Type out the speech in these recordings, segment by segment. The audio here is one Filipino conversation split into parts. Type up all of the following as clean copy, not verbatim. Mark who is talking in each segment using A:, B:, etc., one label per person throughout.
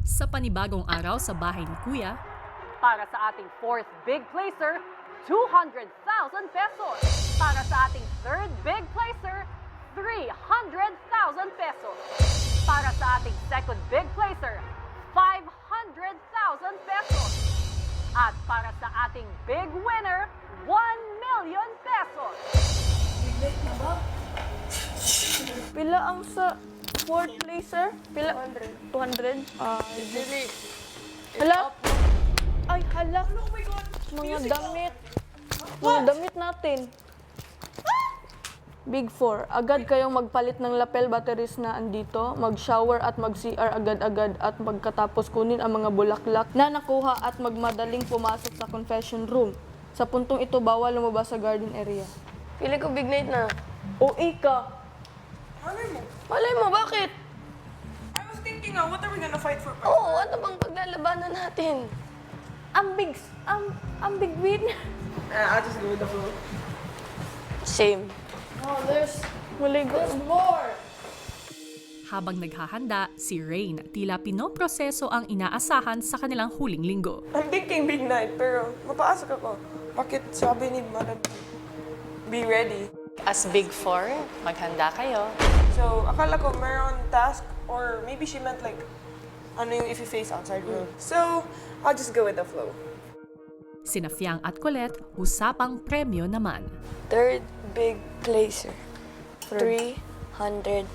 A: Sa panibagong araw sa bahay ni Kuya,
B: Para sa ating fourth big placer, 200,000 pesos. Para sa ating third big placer, 300,000 pesos. Para sa ating second big placer, 500,000 pesos. At para sa ating big winner, 1 million pesos.
C: Pila ang sa fourth placer? Pila? 200. Hala? Ay, hala. Mga damit. Mga damit natin. Big Four, agad kayong magpalit ng lapel batteries na andito, mag-shower at mag-CR agad-agad at magkatapos kunin ang mga bulaklak na nakuha at magmadaling pumasok sa confession room. Sa puntong ito, bawal lumabas sa garden area.
D: Pili ko big night na.
C: O ika,
D: Malay mo, bakit?
E: I was thinking, what are we gonna fight for?
D: Oo, ano bang paglalabanan natin?
C: ang big win.
E: I'll just go with the flow.
D: Same.
C: Maligo.
A: habang naghahanda, si Rain tila pinoproseso ang inaasahan sa kanilang huling linggo.
E: I'm thinking big night, pero mapasok ako. Bakit sabi ni Madam, be ready?
F: As Big Four, maghanda kayo.
E: So, akala ko meron task, or maybe she meant like, ano yung if you face outside world. So, I'll just go with the flow.
A: Sina Fiang at Colette, usapang premyo naman.
D: Third big placer, 300,000.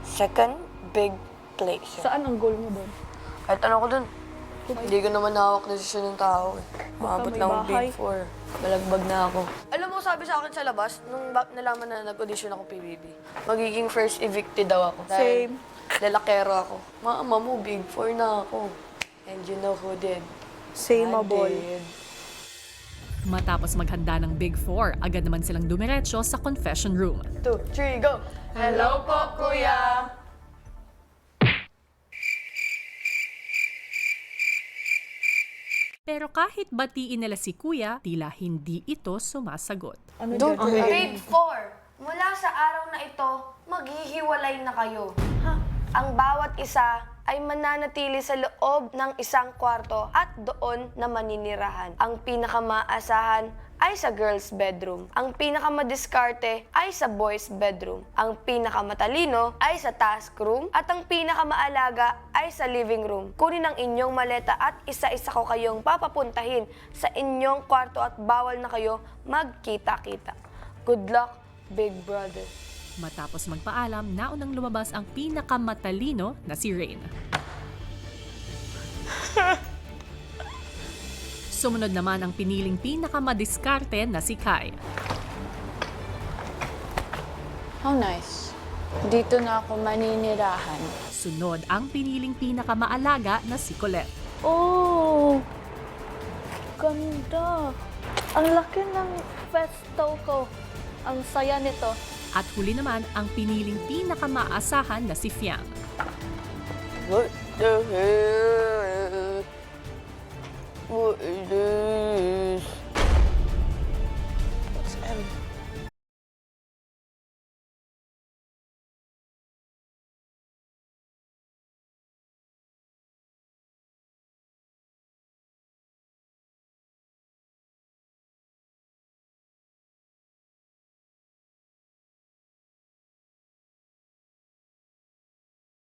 D: Second big placer.
C: Saan ang goal mo doon?
D: Kahit ano ko dun. Hindi ko naman hawak desisyon ng tao. Maabot
C: may
D: lang ang
C: bahay.
D: Big Four. Balagbag na ako. Alam mo, sabi sa akin sa labas, nung nalaman na nag-audition ako PBB, magiging first evicted daw ako. Dahil
C: Same.
D: lalakero ako. Mama mo, Big Four na ako. And you know who did?
C: Same
D: I
C: ball.
D: did.
A: Matapos maghanda ng Big Four, agad naman silang dumiretso sa confession room.
D: 2, 3, go! Hello po, kuya!
A: Pero kahit batiin nila si Kuya, tila hindi ito sumasagot.
C: Ano
D: Dude,
C: dyan?
D: Big Four, mula sa araw na ito, maghihiwalay na kayo. Ang bawat isa ay mananatili sa loob ng isang kwarto at doon na maninirahan. Ang pinakamaasahan ay sa girls' bedroom. Ang pinakamadiskarte ay sa boys' bedroom. Ang pinakamatalino ay sa task room. At ang pinakamaalaga ay sa living room. Kunin ang inyong maleta at isa-isa ko kayong papapuntahin sa inyong kwarto at bawal na kayo magkita-kita. Good luck, Big Brother.
A: Matapos magpaalam, naunang lumabas ang pinakamatalino na si Rain. Sumunod naman ang piniling pinakamadiskarte na si Kai.
G: How nice. Dito na ako maninirahan.
A: Sunod ang piniling pinakamaalaga na si Colette.
C: Oh! Ganda! Ang laki ng festo ko. Ang saya nito.
A: At huli naman ang piniling pinakamaasahan na si Fiang.
D: What the hell?